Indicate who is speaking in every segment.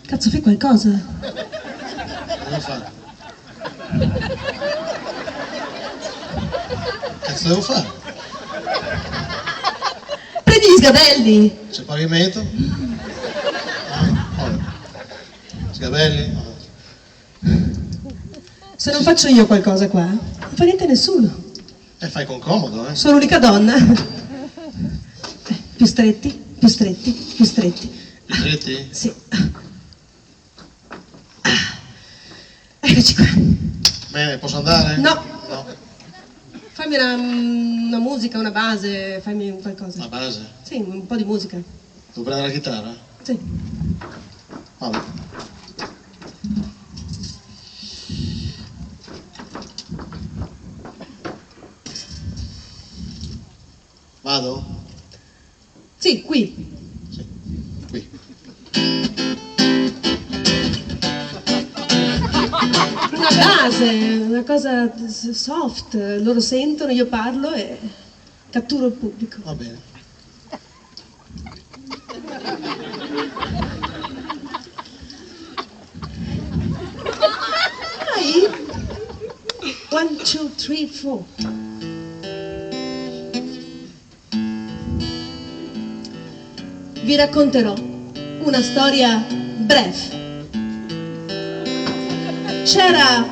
Speaker 1: Cazzo, fai qualcosa?
Speaker 2: Cosa fare? Cazzo devo fare?
Speaker 1: Prendi gli sgabelli!
Speaker 2: C'è pavimento? Sgabelli?
Speaker 1: Se non faccio io qualcosa qua, non fa niente nessuno.
Speaker 2: Fai con comodo,
Speaker 1: Sono l'unica donna. Più stretti, più stretti, più stretti.
Speaker 2: Più stretti?
Speaker 1: Sì. Eccoci qua.
Speaker 2: Bene, posso andare?
Speaker 1: No.
Speaker 2: No.
Speaker 1: Fammi una musica, una base, fammi qualcosa.
Speaker 2: La base?
Speaker 1: Sì, un po' di musica.
Speaker 2: Devo prendere la chitarra?
Speaker 1: Sì.
Speaker 2: Vabbè. Vado?
Speaker 1: Sì, qui.
Speaker 2: Sì, qui.
Speaker 1: Una base, una cosa soft. Loro sentono, io parlo e catturo il pubblico.
Speaker 2: Va bene.
Speaker 1: Vai. 1, 2, 3, 4. Vi racconterò una storia breve. C'era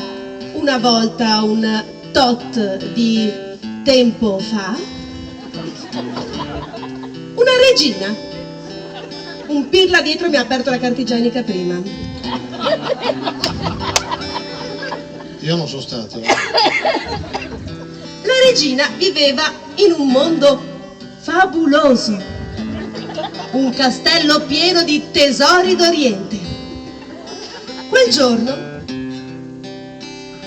Speaker 1: una volta un tot di tempo fa una regina. Un pirla dietro mi ha aperto la carta igienica prima.
Speaker 2: Io non sono stato.
Speaker 1: La regina viveva in un mondo fabuloso. Un castello pieno di tesori d'Oriente. Quel giorno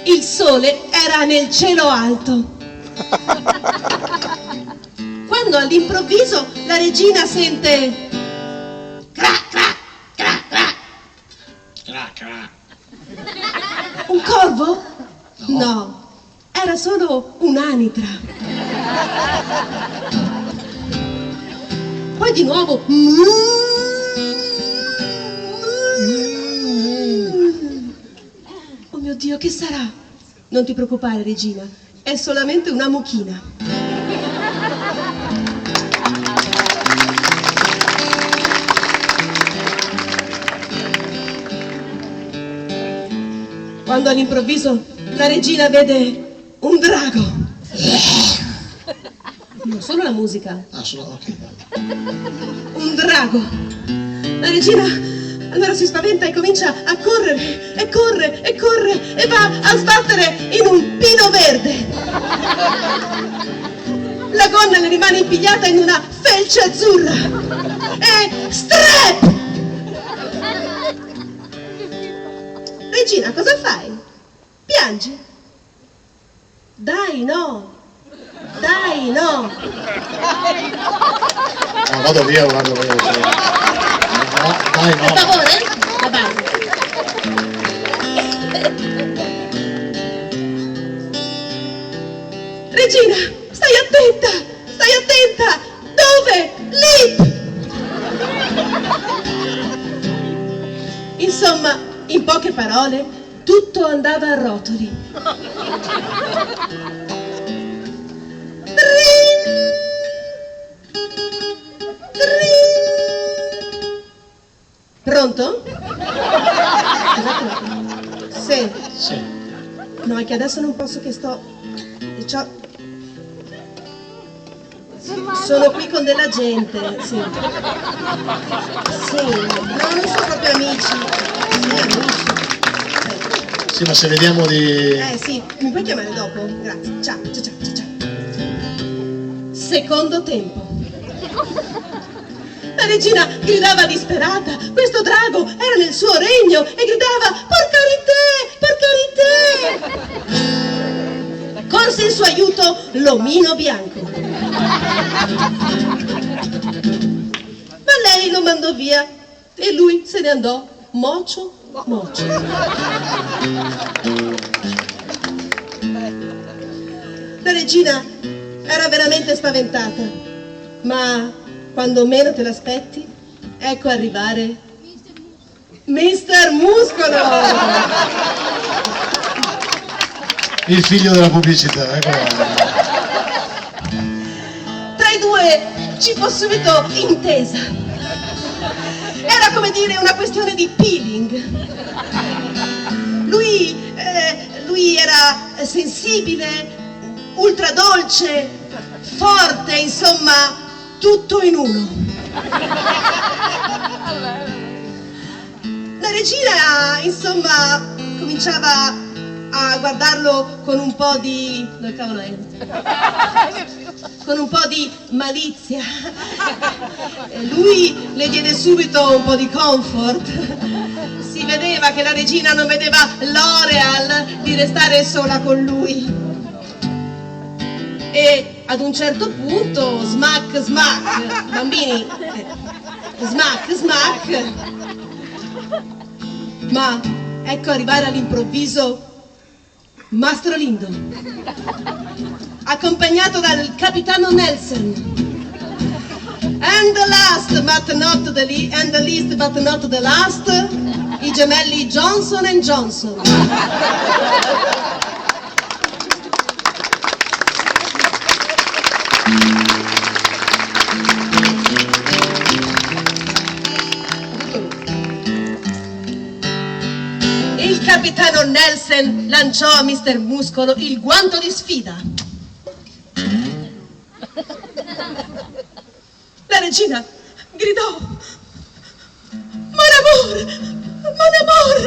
Speaker 1: il sole era nel cielo alto. Quando all'improvviso la regina sente crac crac crac crac.
Speaker 2: Cra, cra.
Speaker 1: Un corvo?
Speaker 2: No.
Speaker 1: No, era solo un'anitra. Poi di nuovo. Oh mio Dio, che sarà? Non ti preoccupare, regina, è solamente una mucchina. Quando all'improvviso la regina vede un drago. Non solo la musica.
Speaker 2: Ah, sono... ok.
Speaker 1: Un drago. La regina allora si spaventa e comincia a correre e corre e corre e va a sbattere in un pino verde. La gonna le rimane impigliata in una felce azzurra e strep! Regina, cosa fai? Piangi? Dai, no! Dai, no!
Speaker 2: No, vado via, guarda, vado via. No, dai,
Speaker 1: Per
Speaker 2: no.
Speaker 1: favore? La base. Regina, stai attenta! Stai attenta! Dove? Lì! Insomma, in poche parole, tutto andava a rotoli. Pronto? Sì.
Speaker 2: Sì.
Speaker 1: No, è che adesso non posso che sto... Sono qui con della gente, sì. Sì, no, non sono proprio amici. Sì, amici.
Speaker 2: Sì, ma se vediamo di...
Speaker 1: Sì, mi puoi chiamare dopo? Grazie. Ciao, ciao, ciao, ciao, ciao. Secondo tempo. La regina gridava disperata, questo drago era nel suo regno e gridava por carità! Corse in suo aiuto l'omino bianco. Ma lei lo mandò via e lui se ne andò mocio Mocio. La regina era veramente spaventata, ma quando meno te l'aspetti, ecco arrivare Mr. Muscolo!
Speaker 2: Il figlio della pubblicità, ecco.
Speaker 1: Tra i due ci fu subito intesa. Era come dire una questione di peeling. Lui era sensibile, ultra dolce, forte, insomma, tutto in uno. La regina, insomma, cominciava a guardarlo con un po' di... dove cavolo è? Con un po' di malizia. Lui le diede subito un po' di comfort. Si vedeva che la regina non vedeva l'Oreal di restare sola con lui. E ad un certo punto, smack, smack, bambini, smack, smack. Ma ecco arrivare all'improvviso Mastro Lindo, accompagnato dal capitano Nelson. And the last but not the least but not the last, i gemelli Johnson & Johnson. Il capitano Nelson lanciò a Mr. Muscolo il guanto di sfida. La regina gridò: Mon amour, mon amour,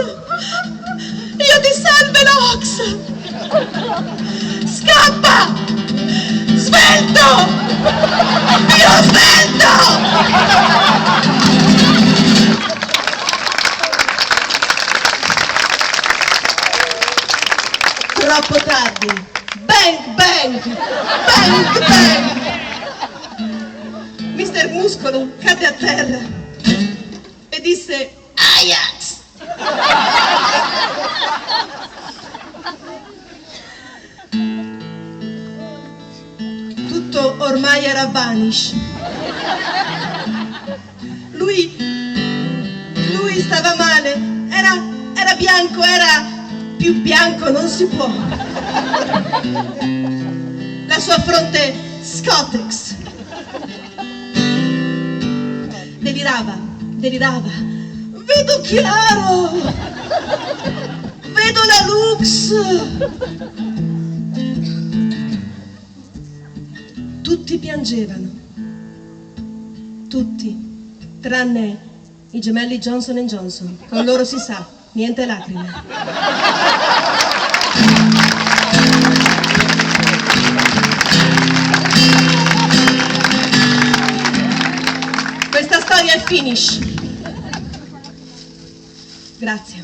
Speaker 1: io ti salve l'ox! Scappa! Svelto! Io svelto! Troppo tardi. Bang, bang! Bang, bang! Mr. Muscolo cadde a terra e disse Ajax! Tutto ormai era vanish. Lui stava male, era bianco, era più bianco non si può. La sua fronte Scotex. Delirava. Vedo chiaro! Vedo la lux! Tutti piangevano. Tutti, tranne i gemelli Johnson & Johnson. Con loro si sa, niente lacrime. Questa storia è finish. Grazie.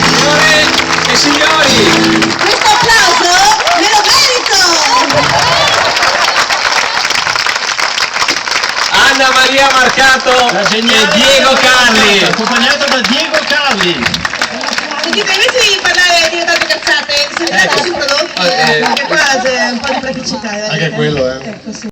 Speaker 3: Signore e signori,
Speaker 1: Questo applauso me lo merito!
Speaker 3: Anna Maria Marcato e Diego Carli.
Speaker 4: Accompagnato da Diego Carli.
Speaker 1: Ti permetti di parlare di tante cazzate? Se ne dà un prodotto? Perché qua c'è un po' di praticità.
Speaker 2: Anche quello,
Speaker 1: Ecco, sì.